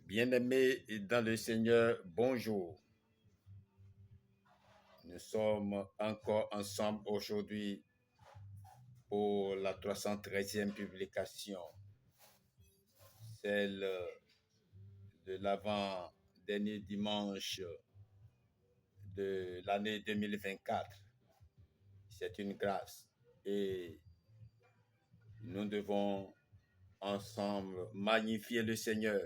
Bien-aimés dans le Seigneur, bonjour. Nous sommes encore ensemble aujourd'hui pour la 313e publication, celle de l'avant-dernier dimanche de l'année 2024. C'est une grâce et nous devons ensemble magnifier le Seigneur,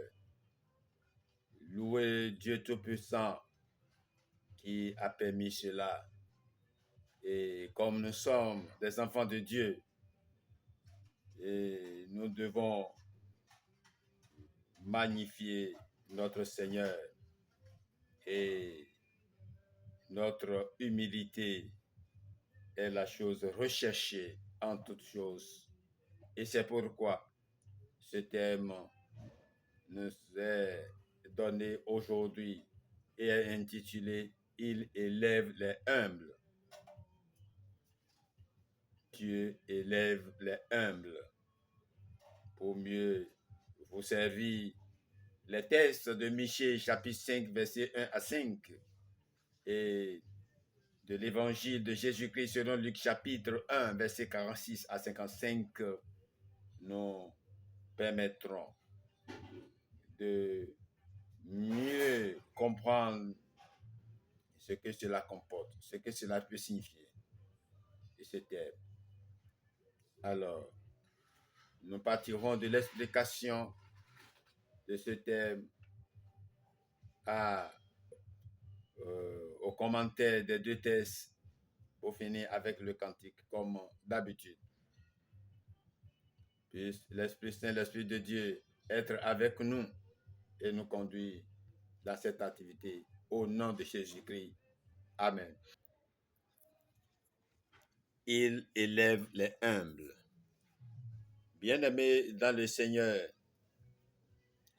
louer Dieu Tout-Puissant qui a permis cela. Et comme nous sommes des enfants de Dieu, et nous devons magnifier notre Seigneur et notre humilité est la chose recherchée en toutes choses. Et c'est pourquoi ce thème nous est donné aujourd'hui et est intitulé « Il élève les humbles ». Dieu élève les humbles pour mieux vous servir. Les textes de Michée, chapitre 5, versets 1 à 5, et de l'évangile de Jésus-Christ selon Luc, chapitre 1, versets 46 à 55, nous permettront de mieux comprendre ce que cela comporte, ce que cela peut signifier. Et c'était. Alors, nous partirons de l'explication de ce thème au commentaire des deux textes pour finir avec le cantique, comme d'habitude. Puisse l'Esprit Saint, l'Esprit de Dieu, être avec nous et nous conduire dans cette activité. Au nom de Jésus-Christ. Amen. Il élève les humbles. Bien-aimés dans le Seigneur,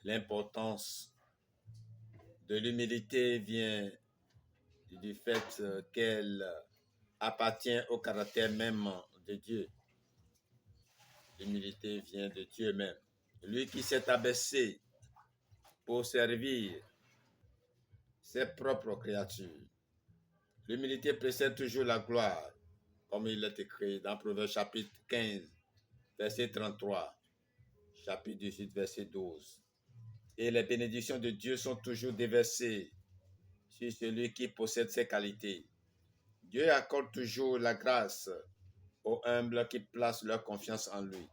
l'importance de l'humilité vient du fait qu'elle appartient au caractère même de Dieu. L'humilité vient de Dieu même. Lui qui s'est abaissé pour servir ses propres créatures. L'humilité précède toujours la gloire, comme il est écrit dans Proverbe chapitre 15, verset 33, chapitre 18, verset 12. Et les bénédictions de Dieu sont toujours déversées sur celui qui possède ces qualités. Dieu accorde toujours la grâce aux humbles qui placent leur confiance en lui.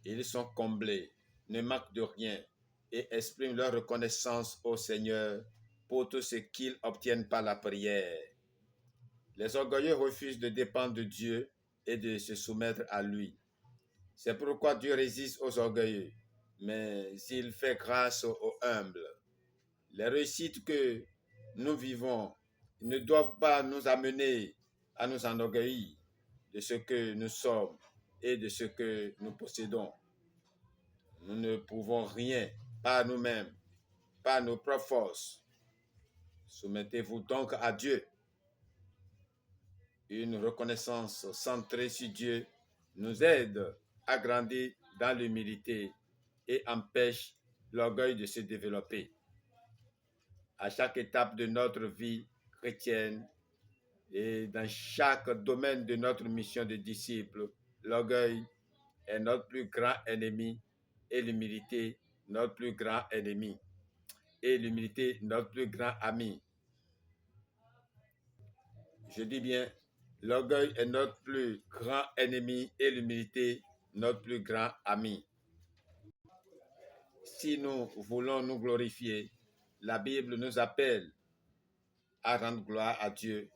Ils sont comblés, ne manquent de rien et expriment leur reconnaissance au Seigneur pour tout ce qu'ils obtiennent par la prière. Les orgueilleux refusent de dépendre de Dieu et de se soumettre à lui. C'est pourquoi Dieu résiste aux orgueilleux, mais il fait grâce aux humbles. Les réussites que nous vivons ne doivent pas nous amener à nous enorgueillir de ce que nous sommes et de ce que nous possédons. Nous ne pouvons rien par nous-mêmes, par nos propres forces. Soumettez-vous donc à Dieu. Une reconnaissance centrée sur Dieu nous aide à grandir dans l'humilité et empêche l'orgueil de se développer. À chaque étape de notre vie chrétienne et dans chaque domaine de notre mission de disciple, l'orgueil est notre plus grand ennemi et l'humilité notre plus grand ennemi et l'humilité notre plus grand ami. Je dis bien, l'orgueil est notre plus grand ennemi et l'humilité notre plus grand ami. Si nous voulons nous glorifier, la Bible nous appelle à rendre gloire à Dieu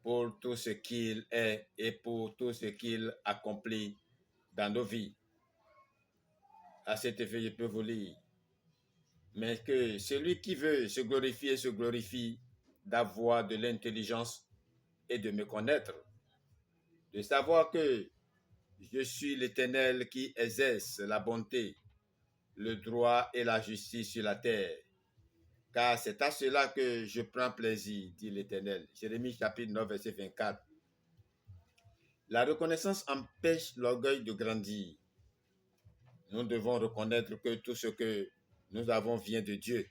pour tout ce qu'il est et pour tout ce qu'il accomplit dans nos vies. À cet effet, je peux vous lire. Mais que celui qui veut se glorifie d'avoir de l'intelligence et de me connaître, de savoir que je suis l'Éternel qui exerce la bonté, le droit et la justice sur la terre. Car c'est à cela que je prends plaisir, dit l'Éternel. Jérémie chapitre 9, verset 24. La reconnaissance empêche l'orgueil de grandir. Nous devons reconnaître que tout ce que nous avons vient de Dieu.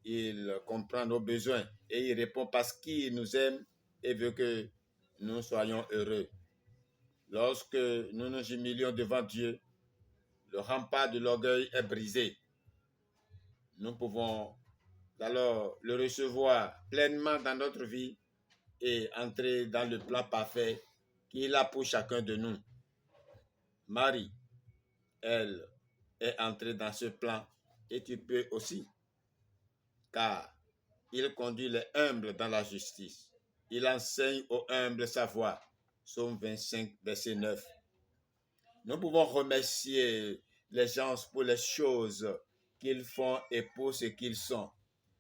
Il comprend nos besoins et il répond parce qu'il nous aime et veut que nous soyons heureux. Lorsque nous nous humilions devant Dieu, le rempart de l'orgueil est brisé. Nous pouvons alors le recevoir pleinement dans notre vie et entrer dans le plan parfait qu'il a pour chacun de nous. Marie, elle est entrée dans ce plan et tu peux aussi, car il conduit les humbles dans la justice. Il enseigne aux humbles sa voie. Psaume 25, verset 9. Nous pouvons remercier les gens pour les choses qu'ils font et pour ce qu'ils sont.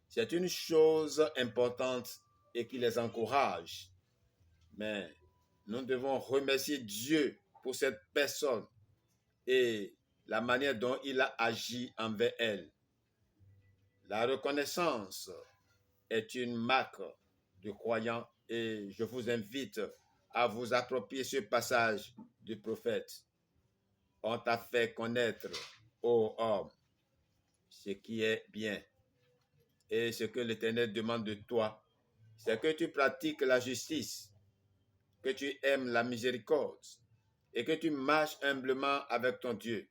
C'est une chose importante et qui les encourage. Mais nous devons remercier Dieu pour cette personne et la manière dont il a agi envers elle. La reconnaissance est une marque de croyant et je vous invite à vous approprier ce passage du prophète. On t'a fait connaître, ô homme, ce qui est bien. Et ce que l'Éternel demande de toi, c'est que tu pratiques la justice, que tu aimes la miséricorde et que tu marches humblement avec ton Dieu.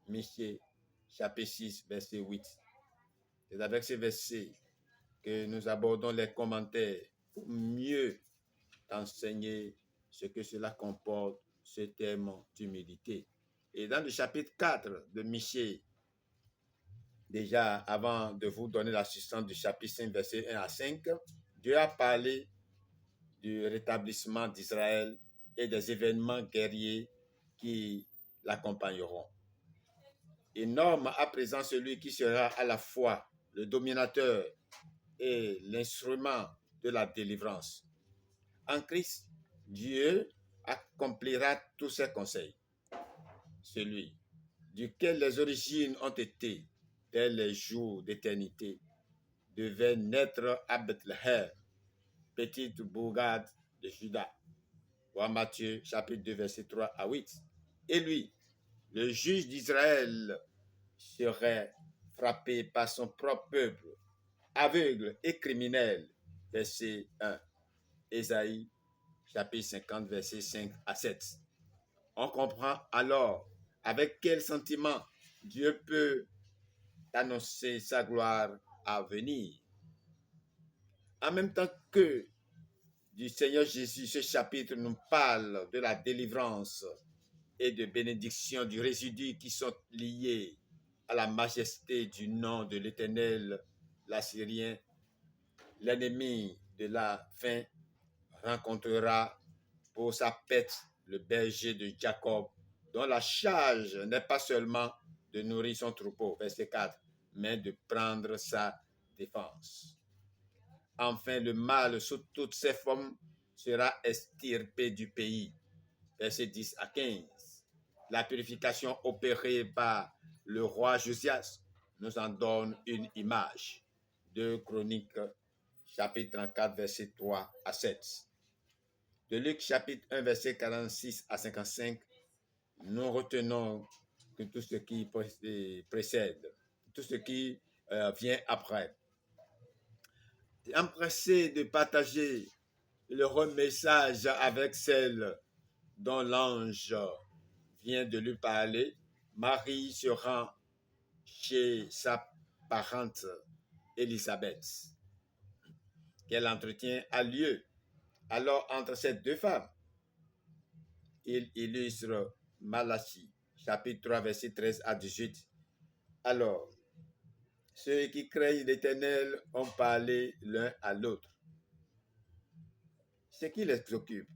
Michée, chapitre 6, verset 8. C'est avec ces versets que nous abordons les commentaires pour mieux t'enseigner ce que cela comporte, ce terme d'humilité. Et dans le chapitre 4 de Michée, déjà avant de vous donner l'assistance du chapitre 5, verset 1 à 5, Dieu a parlé du rétablissement d'Israël et des événements guerriers qui l'accompagneront. Il nomme à présent celui qui sera à la fois le dominateur et l'instrument de la délivrance. En Christ, Dieu accomplira tous ses conseils. Celui duquel les origines ont été, dès les jours d'éternité, devait naître à Bethléem, petite bourgade de Juda. Voir Matthieu, chapitre 2, verset 3 à 8. Et lui, le juge d'Israël, serait frappé par son propre peuple, aveugle et criminel. Verset 1. Ésaïe, chapitre 50, verset 5 à 7. On comprend alors avec quel sentiment Dieu peut annoncer sa gloire à venir. En même temps que du Seigneur Jésus, ce chapitre nous parle de la délivrance et de bénédiction du résidu qui sont liés à la majesté du nom de l'Éternel, l'Assyrien, l'ennemi de la faim, rencontrera pour sa pète le berger de Jacob, dont la charge n'est pas seulement de nourrir son troupeau, verset 4, mais de prendre sa défense. Enfin, le mal sous toutes ses formes sera extirpé du pays, verset 10 à 15. La purification opérée par le roi Josias nous en donne une image. 2 Chroniques, chapitre 34, verset 3 à 7. De Luc, chapitre 1, verset 46 à 55, nous retenons que tout ce qui précède, tout ce qui vient après. Empressé de partager le message avec celle dont l'ange vient de lui parler, Marie se rend chez sa parente Élisabeth. Quel entretien a lieu alors entre ces deux femmes? Il illustre Malachie, chapitre 3, verset 13 à 18. Alors, ceux qui craignent l'Éternel ont parlé l'un à l'autre. Ce qui les préoccupe,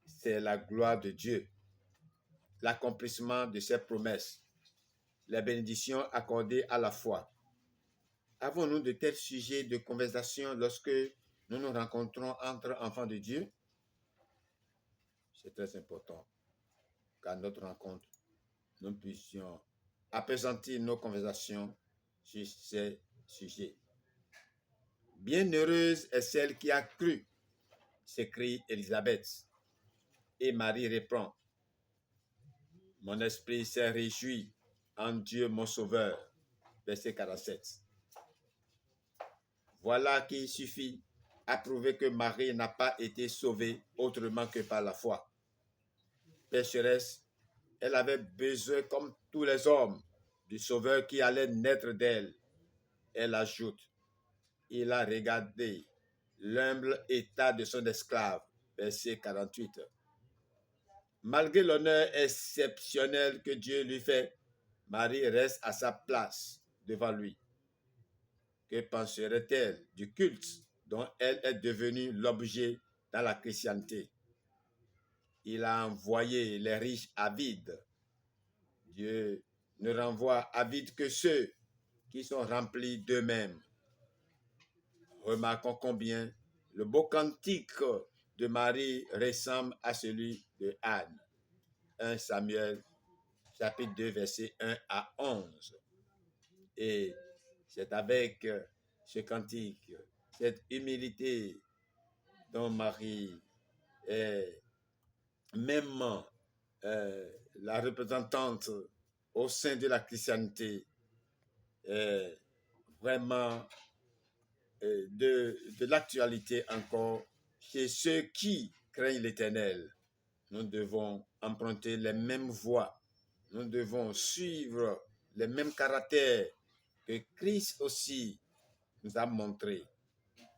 c'est la gloire de Dieu, l'accomplissement de ses promesses, les bénédictions accordées à la foi. Avons-nous de tels sujets de conversation lorsque nous nous rencontrons entre enfants de Dieu? C'est très important qu'à notre rencontre, nous puissions appesantir nos conversations sur ces sujets. Bienheureuse est celle qui a cru, s'écrie Élisabeth. Et Marie répond, mon esprit s'est réjoui en Dieu mon sauveur. Verset 47. Voilà qui suffit à prouver que Marie n'a pas été sauvée autrement que par la foi. Pécheresse, elle avait besoin, comme tous les hommes, du sauveur qui allait naître d'elle. Elle ajoute, il a regardé l'humble état de son esclave. Verset 48. Malgré l'honneur exceptionnel que Dieu lui fait, Marie reste à sa place devant lui. Que penserait-elle du culte dont elle est devenue l'objet dans la chrétienté? Il a envoyé les riches avides. Dieu ne renvoie avides que ceux qui sont remplis d'eux-mêmes. Remarquons combien le beau cantique de Marie ressemble à celui de Anne. 1 Samuel, chapitre 2, versets 1 à 11. Et c'est avec ce cantique, cette humilité dont Marie est même la représentante au sein de la christianité, vraiment de l'actualité encore chez ceux qui craignent l'Éternel. Nous devons emprunter les mêmes voies, nous devons suivre les mêmes caractères que Christ aussi nous a montré.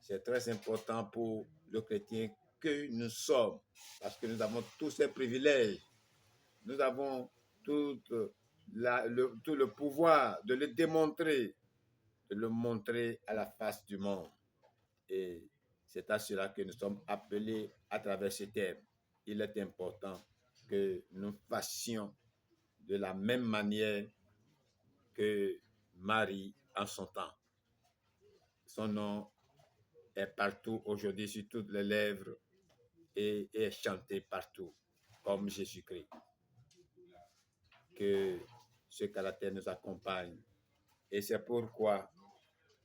C'est très important pour le chrétien que nous sommes, parce que nous avons tous ces privilèges. Nous avons tout le pouvoir de le démontrer, de le montrer à la face du monde. Et c'est à cela que nous sommes appelés à travers ce thème. Il est important que nous fassions de la même manière que Marie en son temps. Son nom est partout aujourd'hui sur toutes les lèvres et est chanté partout comme Jésus-Christ. Que ce caractère nous accompagne. Et c'est pourquoi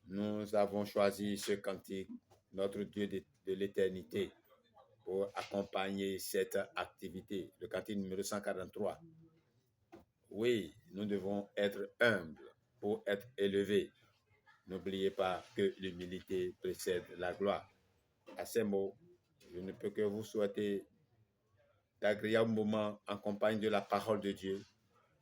nous avons choisi ce cantique, notre Dieu de l'éternité, pour accompagner cette activité. Le cantique numéro 143. Oui, nous devons être humbles pour être élevés. N'oubliez pas que l'humilité précède la gloire. À ces mots, je ne peux que vous souhaiter d'agréables moments en compagnie de la parole de Dieu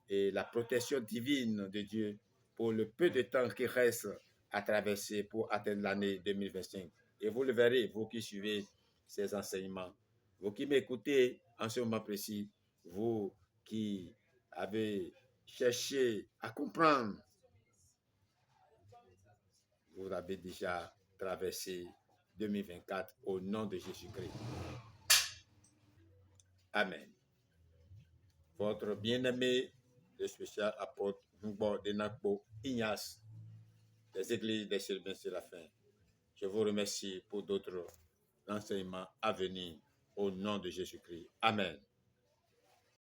et la protection divine de Dieu pour le peu de temps qui reste à traverser pour atteindre l'année 2025. Et vous le verrez, vous qui suivez ces enseignements, vous qui m'écoutez en ce moment précis, vous qui avez cherché à comprendre, vous avez déjà traversé 2024 au nom de Jésus-Christ. Amen. Votre bien-aimé, le spécial apôtre Ngbo Denakbo Ignace, des églises des Chrétiens Séraphins. Je vous remercie pour d'autres enseignements à venir au nom de Jésus-Christ. Amen.